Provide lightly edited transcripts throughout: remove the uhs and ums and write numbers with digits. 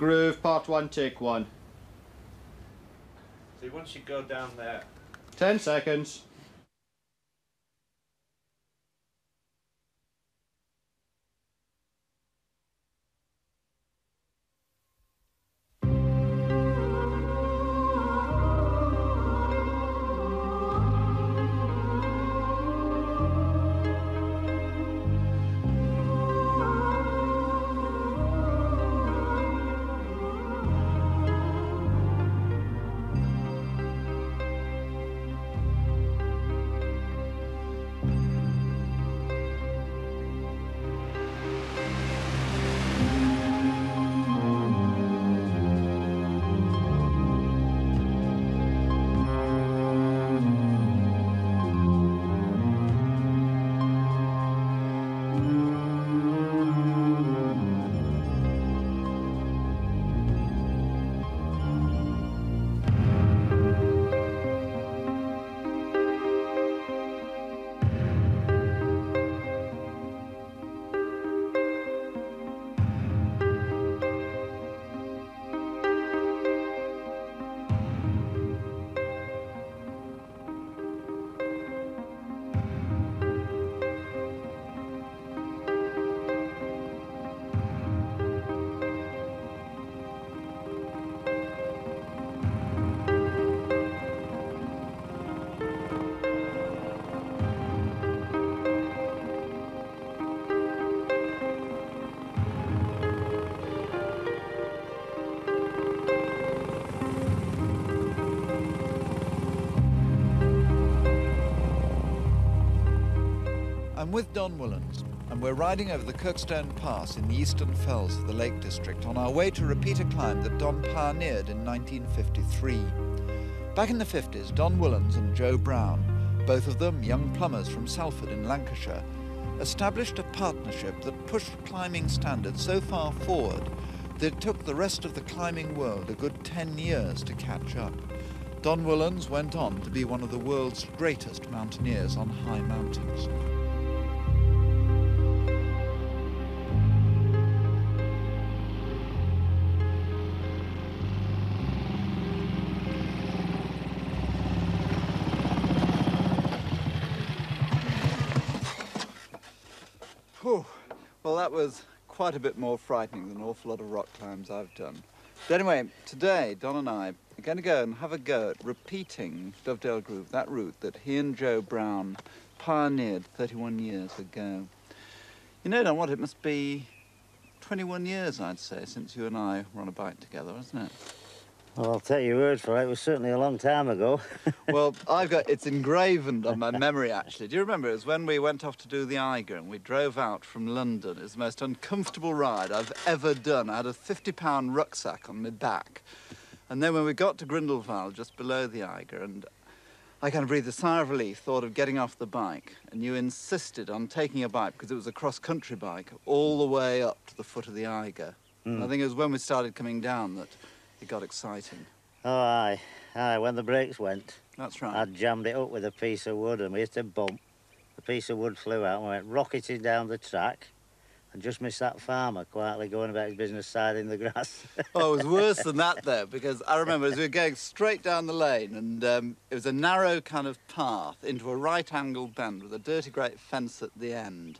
Groove, part 1, take 1. So once you go down there... 10 seconds. I'm with Don Whillans, and we're riding over the Kirkstone Pass in the eastern fells of the Lake District on our way to repeat a climb that Don pioneered in 1953. Back in the 50s, Don Whillans and Joe Brown, both of them young plumbers from Salford in Lancashire, established a partnership that pushed climbing standards so far forward that it took the rest of the climbing world a good 10 years to catch up. Don Whillans went on to be one of the world's greatest mountaineers on high mountains. Whew. Well, that was quite a bit more frightening than an awful lot of rock climbs I've done. But anyway, today, Don and I are going to go and have a go at repeating Dovedale Groove, that route that he and Joe Brown pioneered 31 years ago. You know, Don, what, it must be 21 years, I'd say, since you and I were on a bike together, isn't it? Well, I'll take your word for it. It was certainly a long time ago. Well, it's engraven on my memory, actually. Do you remember? It was when we went off to do the Eiger and we drove out from London. It was the most uncomfortable ride I've ever done. I had a 50-pound rucksack on my back. And then when we got to Grindelwald, just below the Eiger, and I kind of breathed a sigh of relief, thought of getting off the bike, and you insisted on taking a bike, because it was a cross-country bike, all the way up to the foot of the Eiger. And I think it was when we started coming down that it got exciting. Oh, aye. Aye, when the brakes went. That's right. I jammed it up with a piece of wood and we hit a bump. The piece of wood flew out and went rocketing down the track and just missed that farmer quietly going about his business side in the grass. Oh, it was worse than that, though, because I remember as we were going straight down the lane and it was a narrow kind of path into a right-angled bend with a dirty great fence at the end.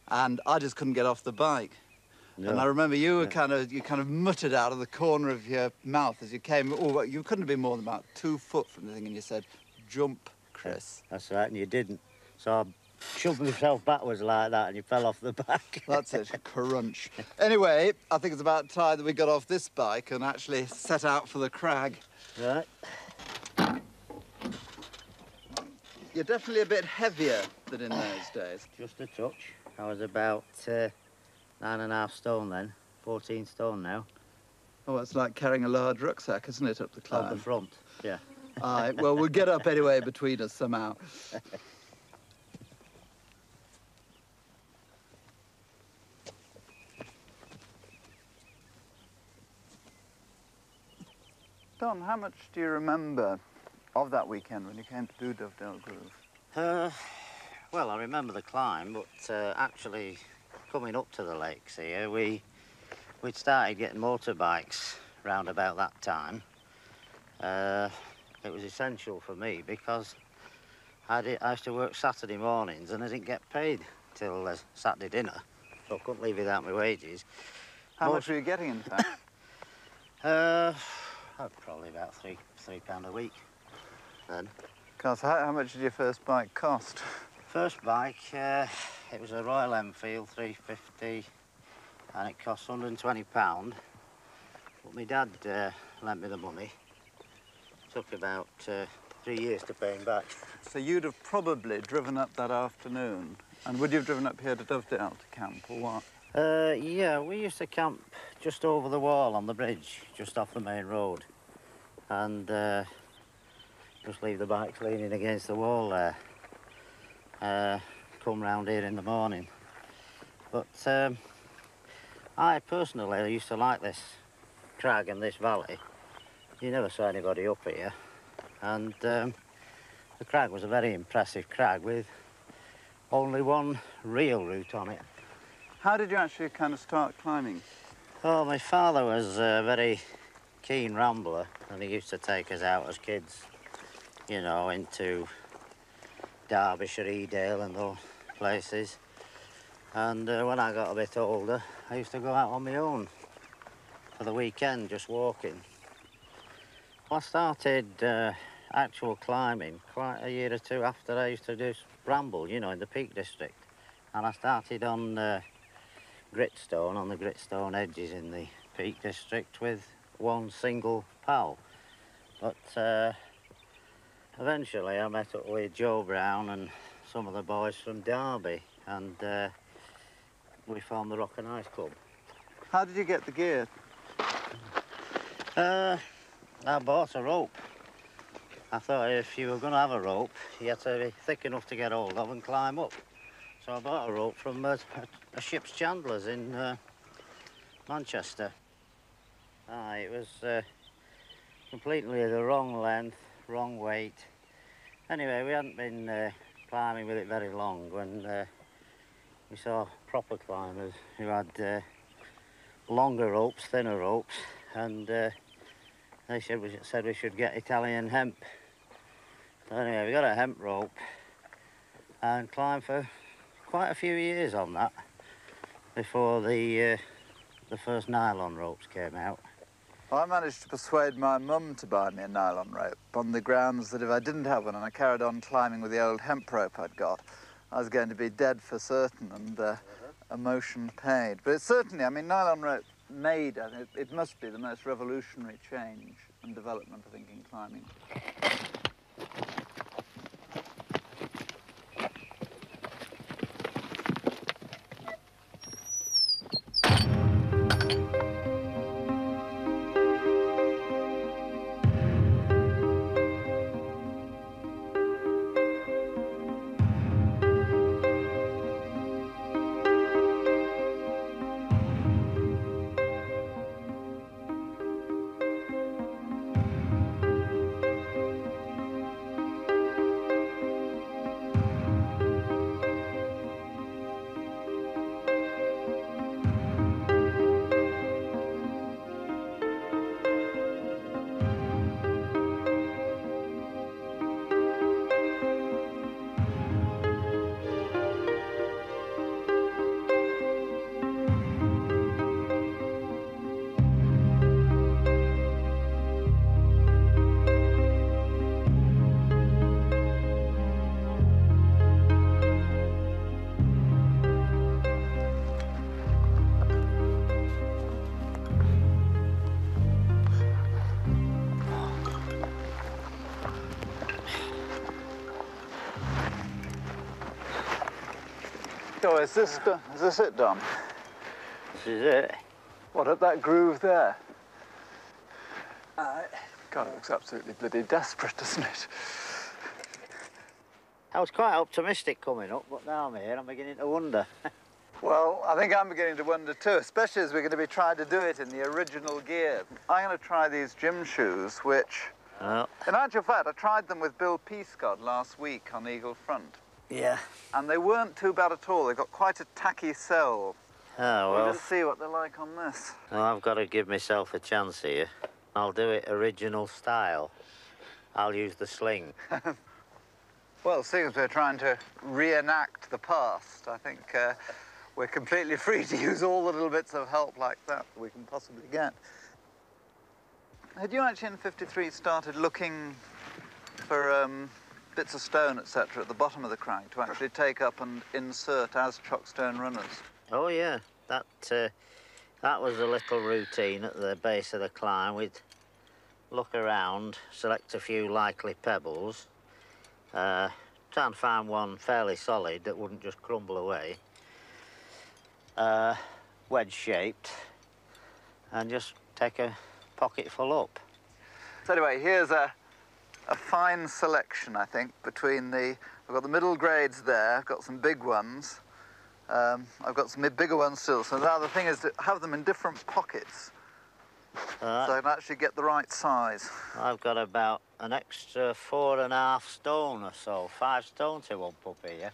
And I just couldn't get off the bike. No. And I remember you were kind of muttered out of the corner of your mouth as you came. Oh, you couldn't have been more than about 2 foot from the thing, and you said, "Jump, Chris." That's right, and you didn't. So I shoved myself backwards like that, and you fell off the back. That's it, crunch. Anyway, I think it's about time that we got off this bike and actually set out for the crag. Right. You're definitely a bit heavier than in those days. Just a touch. I was about 9.5 stone then, 14 stone now. Oh, it's like carrying a large rucksack, isn't it, up the climb? Up the front, yeah. All right, well, we'll get up anyway between us somehow. Don, how much do you remember of that weekend when you came to do Dovedale Groove? Well, I remember the climb, but actually coming up to the lakes here, we we'd started getting motorbikes round about that time. It was essential for me because I used to work Saturday mornings and I didn't get paid till Saturday dinner, so I couldn't leave without my wages. How much were you getting in fact? Probably about £3 a week then. Because how much did your first bike cost? First bike, it was a Royal Enfield 350 and it cost £120. But my dad lent me the money. Took about 3 years to pay him back. So you'd have probably driven up that afternoon. And would you have driven up here to Dovedale to camp, or what? Yeah, we used to camp just over the wall on the bridge, just off the main road. And just leave the bikes leaning against the wall there. Come round here in the morning. But I personally used to like this crag and this valley. You never saw anybody up here. And the crag was a very impressive crag with only one real route on it. How did you actually kind of start climbing? Oh, my father was a very keen rambler and he used to take us out as kids, you know, into Derbyshire, Edale and those places. And when I got a bit older, I used to go out on my own for the weekend, just walking. Well, I started actual climbing quite a year or two after I used to do ramble, you know, in the Peak District. And I started on gritstone, on the gritstone edges in the Peak District with one single pal. But eventually I met up with Joe Brown and some of the boys from Derby and we formed the Rock and Ice Club. How did you get the gear? I bought a rope. I thought if you were going to have a rope, you had to be thick enough to get hold of and climb up. So I bought a rope from a ship's chandler's in Manchester. It was completely the wrong length, wrong weight. Anyway, we hadn't been climbing with it very long when we saw proper climbers who had longer ropes, thinner ropes, and they said we should get Italian hemp. So anyway, we got a hemp rope and climbed for quite a few years on that before the first nylon ropes came out. Well, I managed to persuade my mum to buy me a nylon rope on the grounds that if I didn't have one and I carried on climbing with the old hemp rope I'd got, I was going to be dead for certain and emotion paid. But it's certainly, I mean, nylon rope made, it must be the most revolutionary change and development, I think, in climbing. So is this it, Don? This is it. What, at that groove there? God, it looks absolutely bloody desperate, doesn't it? I was quite optimistic coming up, but now I'm here, I'm beginning to wonder. Well, I think I'm beginning to wonder too, especially as we're going to be trying to do it in the original gear. I'm going to try these gym shoes, which, in actual fact, I tried them with Bill Peascod last week on Eagle Front. Yeah. And they weren't too bad at all. They got quite a tacky sole. Oh, We'll well, just see what they're like on this. well, I've got to give myself a chance here. I'll do it original style. I'll use the sling. Well, seeing as we're trying to reenact the past, I think we're completely free to use all the little bits of help like that we can possibly get. Had you actually in '53 started looking for bits of stone, etc., at the bottom of the crag to actually take up and insert as chockstone runners? Oh, yeah. That was a little routine at the base of the climb. We'd look around, select a few likely pebbles, try and find one fairly solid that wouldn't just crumble away, wedge-shaped, and just take a pocket full up. So anyway, here's a fine selection, I think, between the... I've got the middle grades there, I've got some big ones, I've got some bigger ones still. So now the thing is to have them in different pockets so I can actually get the right size. I've got about an extra 4.5 stone or so, 5 stone to one puppy, yeah?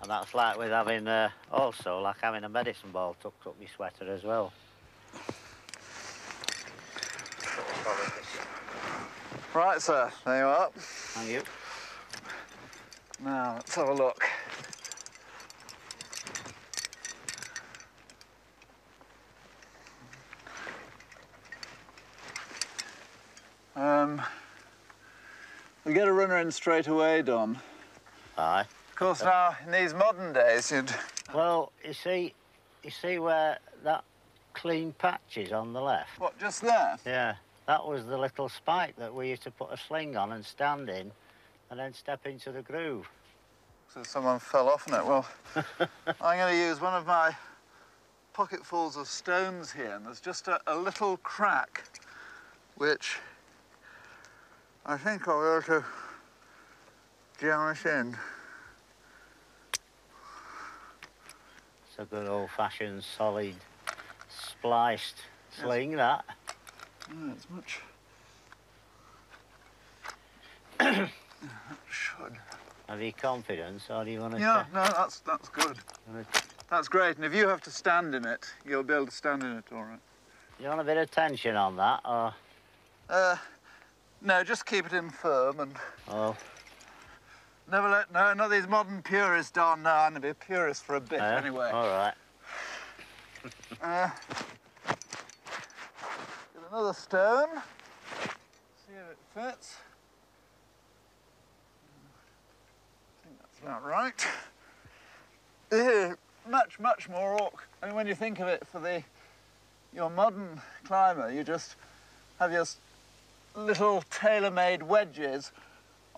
And that's like with having, also like having a medicine ball tucked up your sweater as well. Right, sir, there you are. Thank you. Now, let's have a look. We get a runner in straight away, Don. Aye. Of course, now, in these modern days, you'd... Well, you see where that clean patch is on the left? What, just there? Yeah, that was the little spike that we used to put a sling on and stand in and then step into the groove. So someone fell off on it. Well, I'm going to use one of my pocketfuls of stones here, and there's just a little crack, which I think I'll be able to jam it in. It's a good old-fashioned, solid, spliced sling, that. Yeah, it's much... that should... Have you confidence, or do you want to... Yeah, no, that's good. That's great, and if you have to stand in it, you'll be able to stand in it all right. You want a bit of tension on that, or...? No, just keep it in firm and... Oh. Never let... No, not these modern purists, Don. No, I'm going to be a purist for a bit, anyway. All right. Get another stone. See if it fits. I think that's about right. This is much more awkward. I mean, when you think of it for your modern climber, you just have your little tailor-made wedges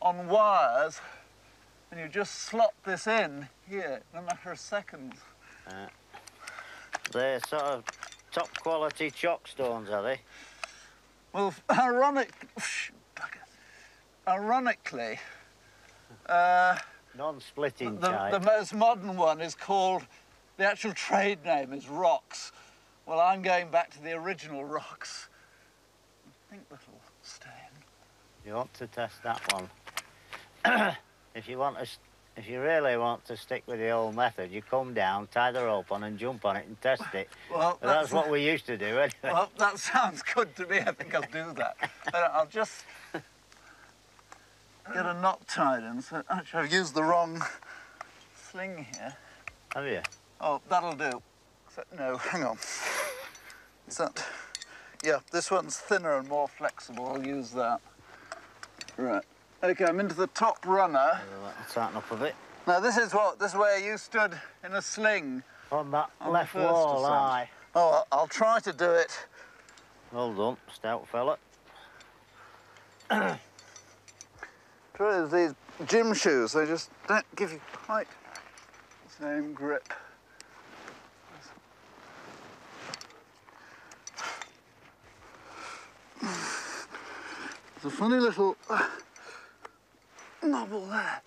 on wires, and you just slot this in here in a matter of seconds. They're sort of top-quality chockstones, are they? Well, ironically, non-splitting the type. most modern one is called, the actual trade name is rocks. Well, I'm going back to the original rocks. I think that'll stay in. You want to test that one. If you really want to stick with the old method, you come down, tie the rope on and jump on it and test it. Well, that's what we used to do anyway. Well, that sounds good to me. I think I'll do that. I'll just get a knot tied in. So actually, I've used the wrong sling here. Have you? Oh, that'll do. No, hang on. Is that... Yeah, this one's thinner and more flexible. I'll use that. Right. OK, I'm into the top runner. Tighten up a bit. Now, this is where you stood in a sling. On that left wall, aye. Oh, I'll try to do it. Well done, stout fella. Trouble is, these gym shoes, they just don't give you quite the same grip. There's a funny little knobble there.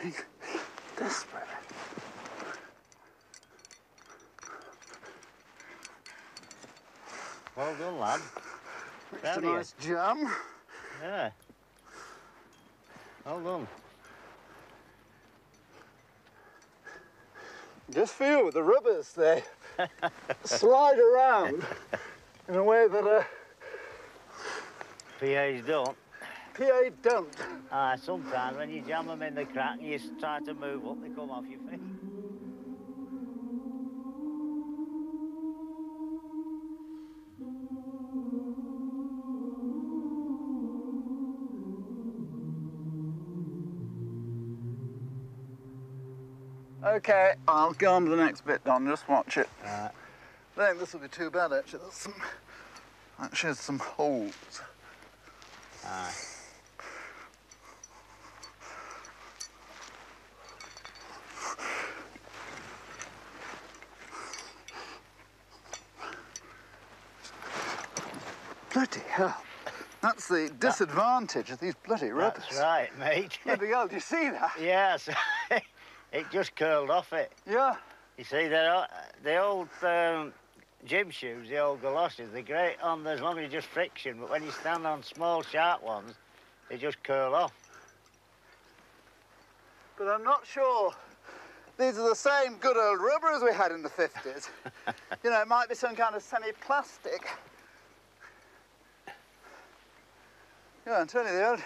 getting desperate. Well done, lad. It's a nice jam. Yeah. Well done. Just feel with the rubbers, they slide around in a way that PA's don't. PA don't. Sometimes when you jam them in the crack and you try to move up, they come off your feet. Okay, I'll go on to the next bit, Don. Just watch it. Right. I don't think this will be too bad, actually. There's some holes. Aye. Bloody hell. That's the disadvantage of these bloody rubbers. That's right, mate. Bloody hell, do you see that? Yes. It just curled off it. Yeah. You see, the old gym shoes, the old galoshes, they're great on as long as it's just friction, but when you stand on small, sharp ones, they just curl off. But I'm not sure these are the same good old rubbers we had in the 50s. You know, it might be some kind of semi-plastic. Yeah, I'm telling you, the old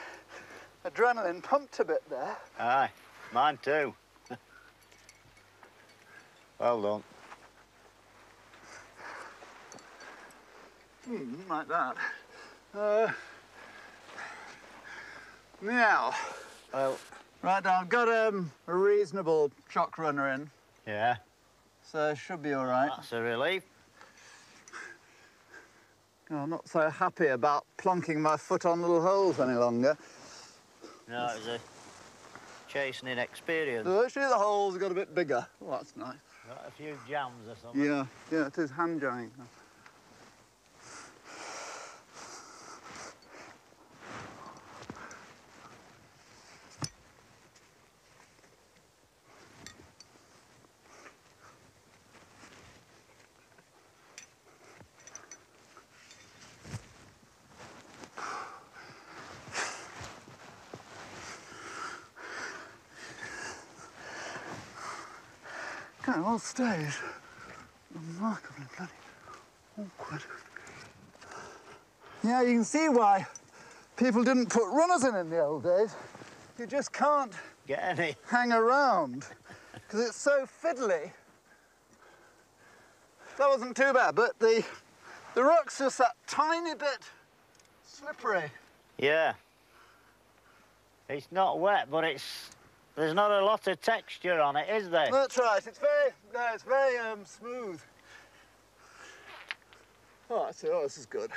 adrenaline pumped a bit there. Aye, mine too. Well done. Like that. Now. Well. Right, I've got a reasonable shock runner in. Yeah. So it should be all right. That's a relief. Oh, I'm not so happy about plonking my foot on little holes any longer. No, it was a chastening experience. So actually the holes got a bit bigger. Oh, that's nice. Got a few jams or something. Yeah, it is hand jamming. Kind of all stays remarkably bloody awkward. Yeah, you can see why people didn't put runners in the old days. You just can't Get any? hang around because it's so fiddly. That wasn't too bad, but the rock's just that tiny bit slippery. Yeah. It's not wet, but there's not a lot of texture on it, is there? That's right. It's very smooth. Oh, I see. Oh, this is good.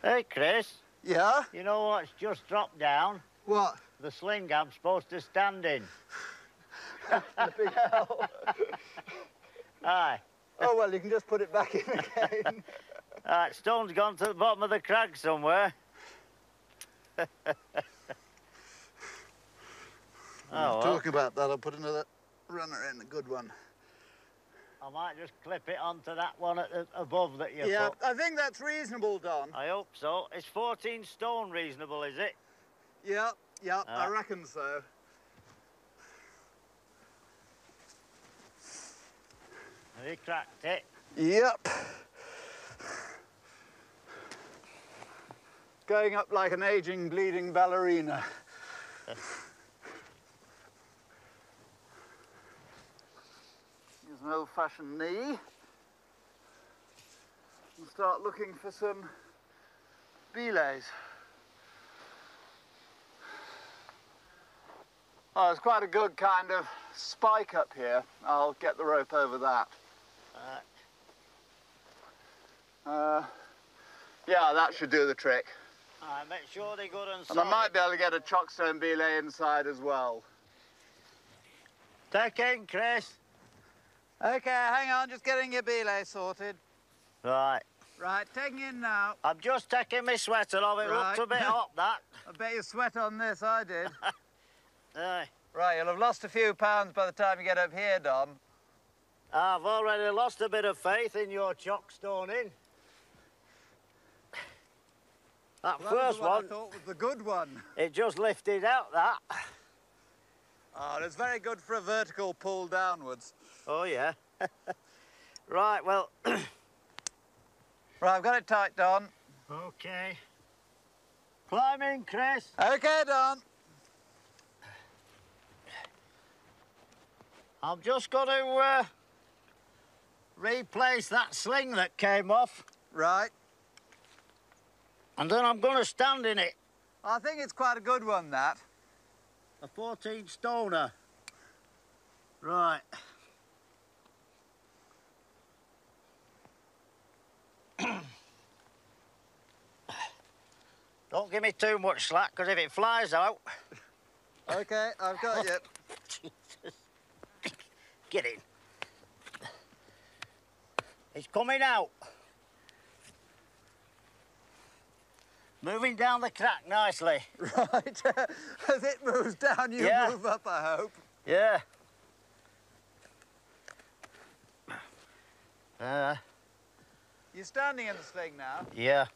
Hey, Chris. Yeah? You know what's just dropped down? What? The sling I'm supposed to stand in. Flipping hell. Aye. Oh, well, you can just put it back in again. Right, stone's gone to the bottom of the crag somewhere. Oh, well. Talking about that, I'll put another runner in, a good one. I might just clip it onto that one above that you Yeah, put. I think that's reasonable, Don. I hope so. It's 14 stone reasonable, is it? Yeah, I reckon so. Have you cracked it? Yep. Going up like an aging, bleeding ballerina. Here's an old-fashioned knee. And start looking for some belays. Oh, it's quite a good kind of spike up here. I'll get the rope over that. Yeah, that should do the trick. Make sure they're good and And I solid. might be able to get a chockstone belay inside as well. Take in, Chris. Okay, hang on, just getting your belay sorted. Right. Right, taking in now. I'm just taking my sweater off. It Right. looked a bit hot, that. I bet you sweat on this, I did. Aye. Right. Right, you'll have lost a few pounds by the time you get up here, Don. I've already lost a bit of faith in your chockstoning. That Well, first that was one, I thought was the good one. it just lifted out, that. Oh, it's very good for a vertical pull downwards. Oh, yeah. Right, well... Right, I've got it tight, Don. OK. Climb in, Chris. OK, Don. I've just got to replace that sling that came off. Right. And then I'm going to stand in it. I think it's quite a good one, that. A 14-stoner. Right. Don't give me too much slack, because if it flies out... OK, I've got you. Jesus. Get in. It's coming out. Moving down the crack nicely. Right. As it moves down, you move up, I hope. Yeah. You're standing in the sling now. Yeah.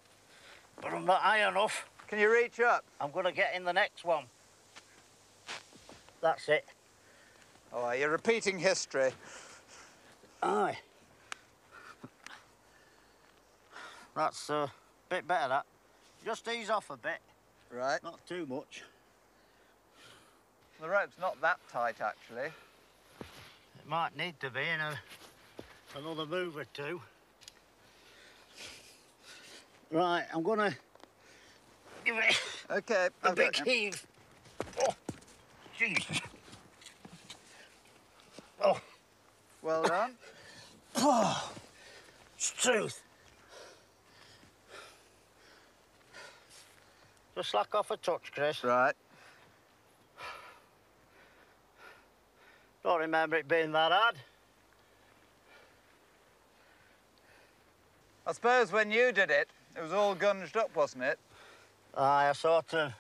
But I'm not high enough. Can you reach up? I'm going to get in the next one. That's it. Oh, you're repeating history. Aye. That's a bit better, that. Just ease off a bit. Right. Not too much. The rope's not that tight, actually. It might need to be in another move or two. Right, I'm going to give it OK, a I've big got you. heave. Oh, jeez. Oh. Well done. Oh, it's truth. Just slack off a touch, Chris. Right. Don't remember it being that hard. I suppose when you did it, it was all gunged up, wasn't it? Aye, I sort of...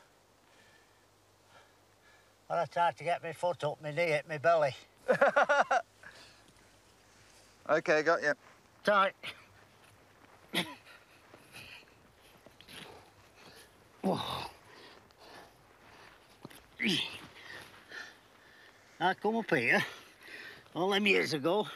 When I tried to get my foot up, my knee hit my belly. OK, got you. Tight. I come up here all them years ago.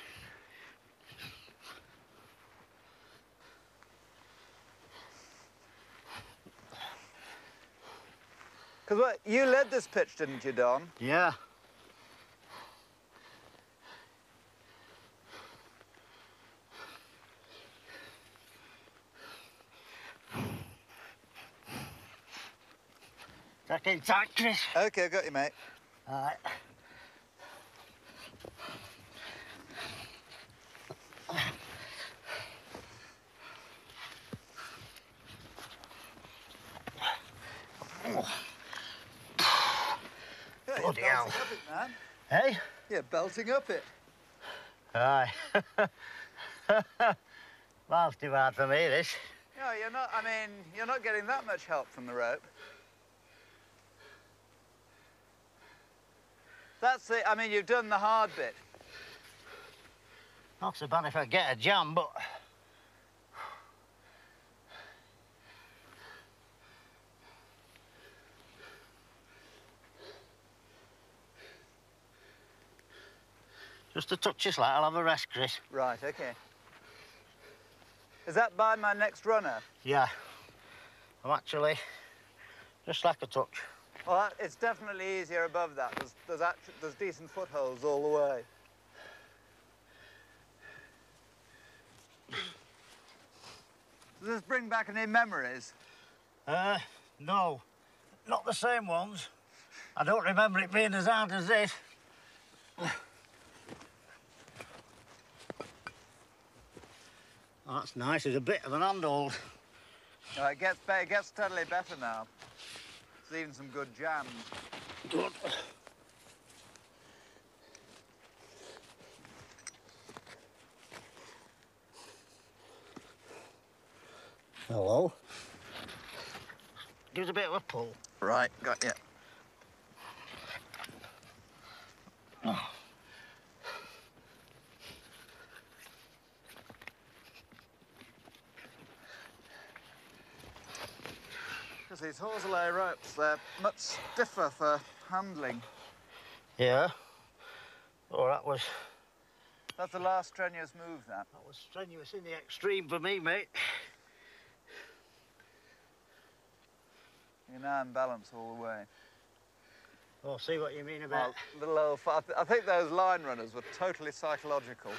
Because what, you led this pitch, didn't you, Don? Yeah. Back in tight, Chris. OK, got you, mate. All right. Yeah, Bloody you're hell. belting up it, man. Hey? You're belting up it. Aye. Well, too hard for me, this. No, you're not, I mean, you're not getting that much help from the rope. That's it, I mean, you've done the hard bit. Not so bad if I get a jam, but... Just a touch of slack, I'll have a rest, Chris. Right, OK. Is that by my next runner? Yeah. I'm actually just like a touch. Well, it's definitely easier above that. There's decent footholds all the way. Does this bring back any memories? No. Not the same ones. I don't remember it being as hard as this. Oh, that's nice. There's a bit of an handhold. No, it gets steadily better now. There's even some good jams. Good. Hello. Gives a bit of a pull. Right, got you. these hawser ropes. They're much stiffer for handling. Yeah. Oh, That's the last strenuous move, that. That was strenuous in the extreme for me, mate. You're now in balance all the way. Oh, see what you mean about... Little old... I think those line runners were totally psychological.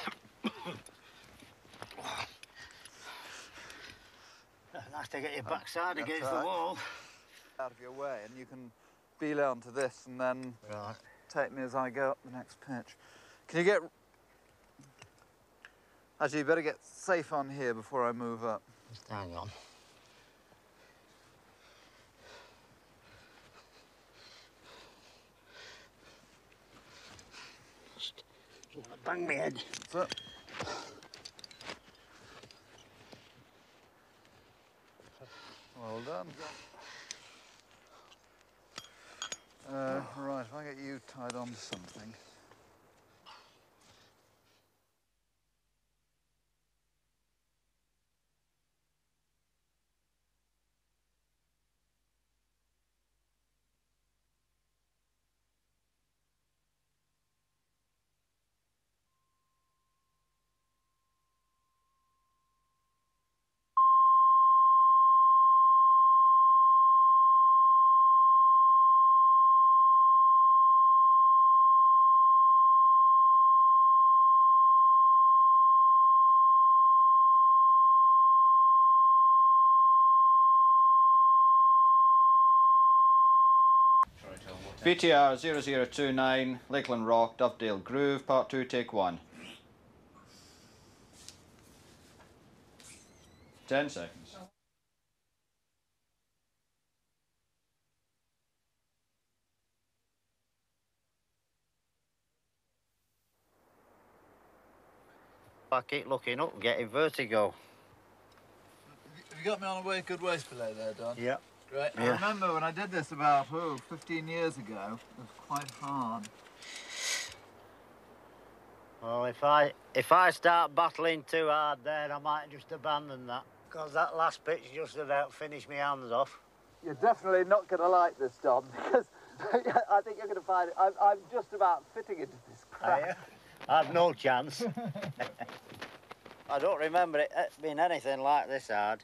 Nice to get your backside against the wall. Out of your way, and you can belay onto this and then take me as I go up the next pitch. Can you get... Actually, you better get safe on here before I move up. Just hang on. Just bang my head. That's it. Well done. Right, if I get you tied on to something. VTR 0029, Lakeland Rock Dovedale Groove, Part 2, Take 1. 10 seconds. I keep looking up and getting vertigo. Have you got me on a good waist belay there, Don? Yeah. Great. Yeah. I remember when I did this about 15 years ago, it was quite hard. Well, if I start battling too hard then I might just abandon that. Because that last pitch just about finished my hands off. You're definitely not going to like this, Don, because I think you're going to find it. I'm just about fitting into this crack. I've no chance. I don't remember it being anything like this hard.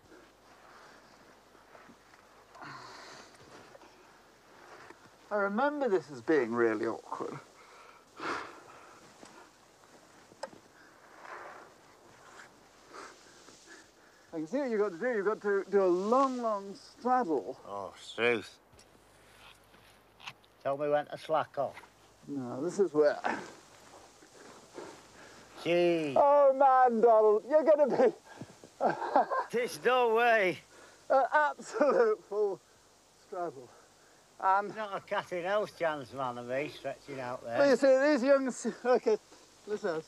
I remember this as being really awkward. I can see what you've got to do. You've got to do a long, long straddle. Oh, truth. Tell me when to slack off. No, this is where... Gee. Oh, man, Donald, you're going to be... There's no way. An absolute full straddle. And... Not a cat in hell's chance, man, of me stretching out there. Well, you see, these young... OK, listen.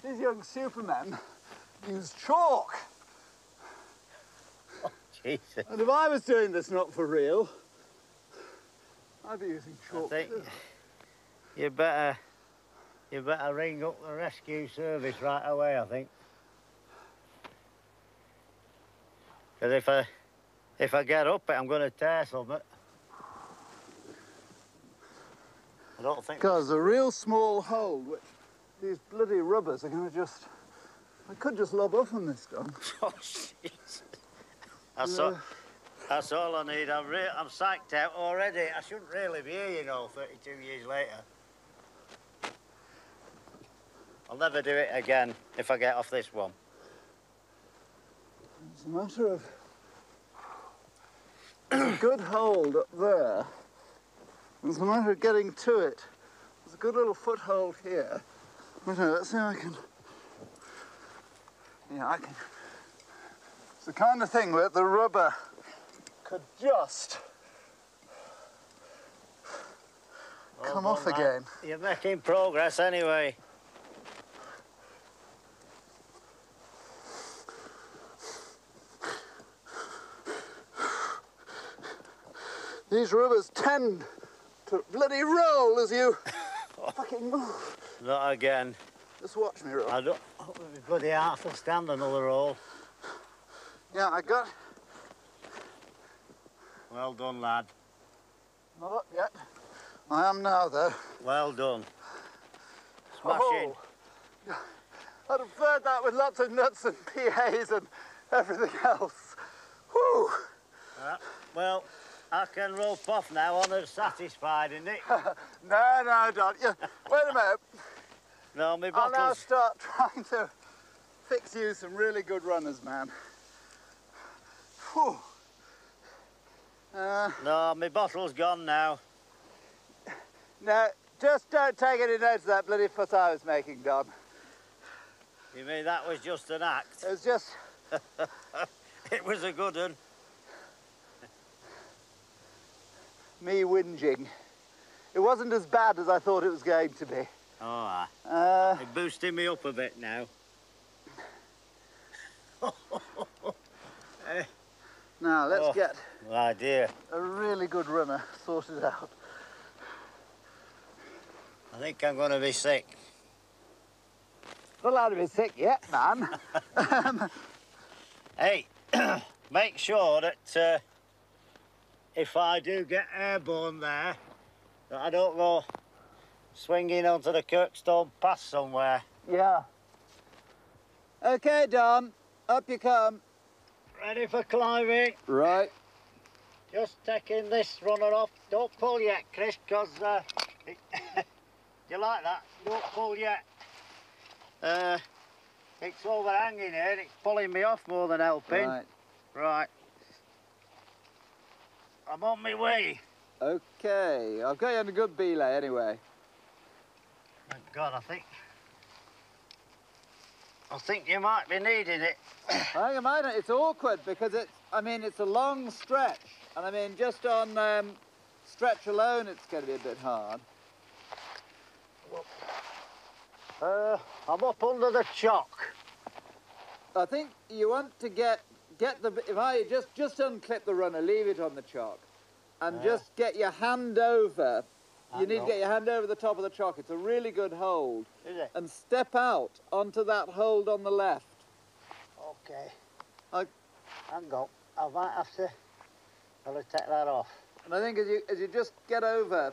These young supermen use chalk. Oh, Jesus. And if I was doing this not for real, I'd be using chalk. I think you better ring up the rescue service right away, I think. Because if I get up it, I'm going to tear something. I don't think... Because a real small hole, which these bloody rubbers are going to just... I could just lob off on this, Don. Oh, Jesus. That's all I need. I'm psyched out already. I shouldn't really be here, you know, 32 years later. I'll never do it again if I get off this one. It's a matter of... There's a good hold up there. It's a matter of getting to it. There's a good little foothold here. Wait a minute, let's see if I can... Yeah, I can... It's the kind of thing where the rubber could just come off again. You're making progress anyway. These rubbers tend to bloody roll as you fucking move. Not again. Just watch me roll. I don't... Oh, my bloody heart will stand another roll. Yeah, I got... Well done, lad. Not up yet. I am now, though. Well done. Smashing. Oh. I'd have fed that with lots of nuts and PAs and everything else. Whew. Well, I can rope off now, honoured satisfied, isn't it? No, Don. Yeah. Wait a minute. No, my I'll now bottle's... start trying to fix you some really good runners, man. Whew. No, my bottle's gone now. No, just don't take any notes of that bloody fuss I was making, Don. You mean that was just an act? It was just... It was a good one. me whinging. It wasn't as bad as I thought it was going to be. Oh, it's boosting me up a bit now. Now, let's get oh dear. a really good runner sorted out. I think I'm going to be sick. Not allowed to be sick yet, man. Hey, make sure that if I do get airborne there, that I don't go swinging onto the Kirkstone Pass somewhere. Yeah. OK, Don. Up you come. Ready for climbing. Right. Just taking this runner off. Don't pull yet, Chris, because you like that? Don't pull yet. It's overhanging here. It's pulling me off more than helping. Right. I'm on my way. OK. I've got you on a good belay anyway. Thank God, I think you might be needing it. I think it's awkward because it's a long stretch. And I mean, just on stretch alone, it's going to be a bit hard. I'm up under the chock. I think you want to get the... If I just unclip the runner, leave it on the chock, and just get your hand over. You need to get your hand over the top of the chock. It's a really good hold. Is it? And step out onto that hold on the left. Okay. Hang on. I might have to take that off. And I think as you just get over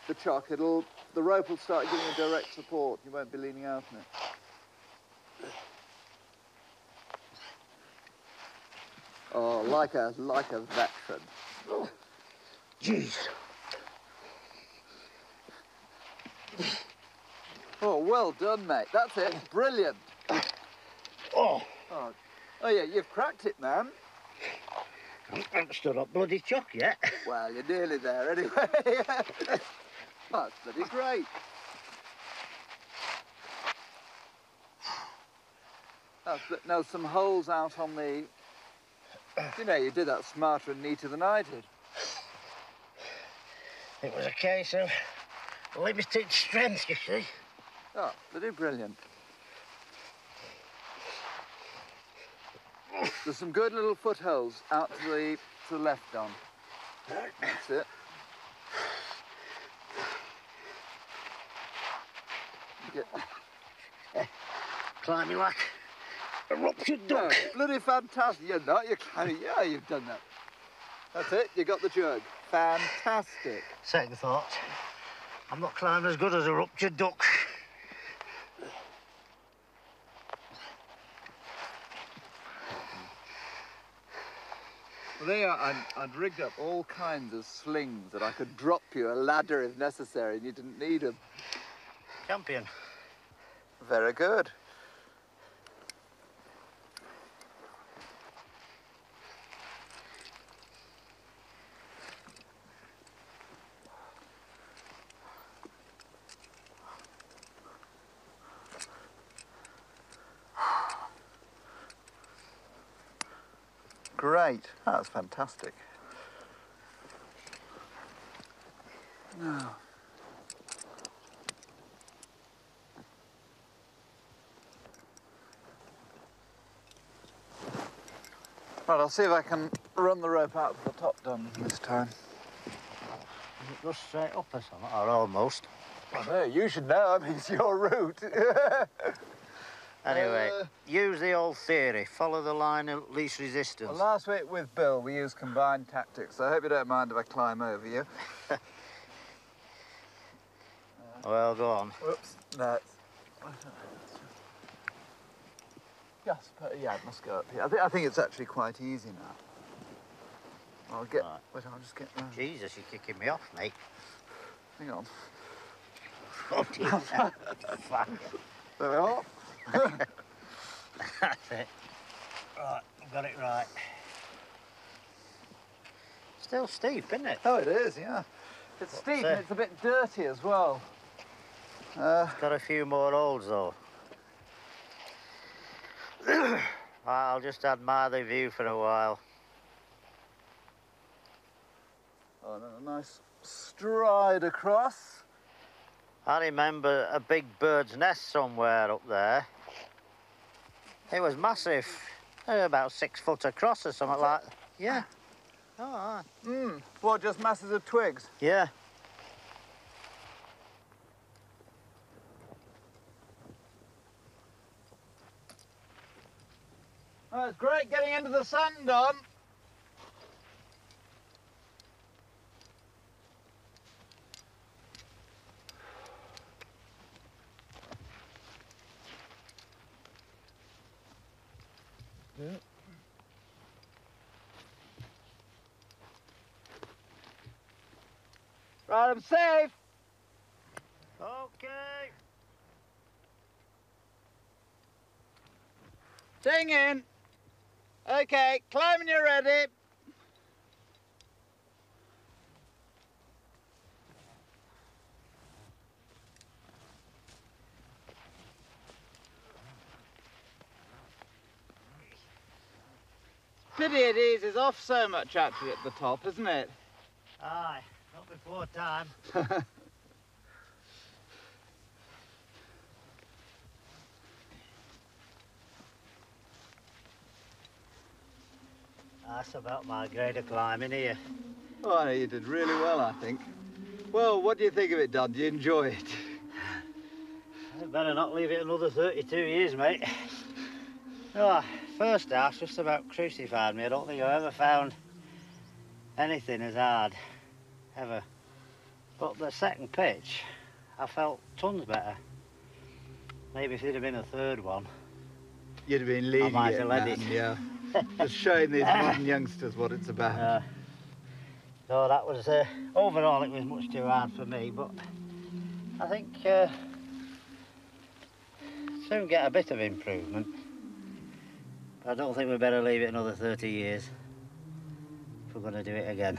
the chock, the rope will start giving you direct support. You won't be leaning out on it. Oh, like a veteran. Jeez. Oh, well done, mate. That's it. Brilliant. Oh, yeah, you've cracked it, man. I haven't stood up bloody chock yet. Well, you're nearly there anyway. That's bloody great. Now, some holes out on the... You know, you did that smarter and neater than I did. It was a case of limited strength, you see. Oh, bloody brilliant. There's some good little footholds out to the left, Don. That's it. Climbing like a ruptured duck. Oh, bloody fantastic. You're not, you're climbing. Yeah, you've done that. That's it, you got the jug. Fantastic. Second thought, I'm not climbing as good as a ruptured duck. Well, there you are. I'd rigged up all kinds of slings that I could drop you a ladder if necessary, and you didn't need them. Champion. Very good. Great. That's fantastic. Now. Right, I'll see if I can run the rope out to the top done this time. It goes straight up or something, or almost. I know, you should know. I mean, it's your route. Anyway, use the old theory. Follow the line of least resistance. Well, last week with Bill, we used combined tactics, so I hope you don't mind if I climb over you. Well, go on. Whoops, that's... Yes, yeah, it must go up here. I think it's actually quite easy now. I'll get... Right. Wait, I'll just get round. Jesus, you're kicking me off, mate. Hang on. Oh, Jesus. Fuck. There we are. That's it. Right, I've got it right. Still steep, isn't it? Oh, it is, yeah. It's steep and it's a bit dirty as well. It's got a few more holes, though. I'll just admire the view for a while. Oh, and then a nice stride across. I remember a big bird's nest somewhere up there. It was massive, about 6 foot across or something like that. Yeah. Oh, aye. What, just masses of twigs? Yeah. Oh, it's great getting into the sun, Don. Yeah. Right, I'm safe. Okay. Sing in. Okay, climb when you're ready. Pity it eases off so much actually at the top, isn't it? Aye, not before time. That's about my grade of climbing here. Oh, no, you did really well, I think. Well, what do you think of it, Don? Do you enjoy it? I better not leave it another 32 years, mate. Oh, first half just about crucified me. I don't think I've ever found anything as hard, ever. But the second pitch, I felt tons better. Maybe if there'd have been a third one, You'd have been leading I might it, have led man, it. yeah. Just showing these modern youngsters what it's about. So that was, overall it was much too hard for me, but I think soon get a bit of improvement. But I don't think we better leave it another 30 years if we're going to do it again.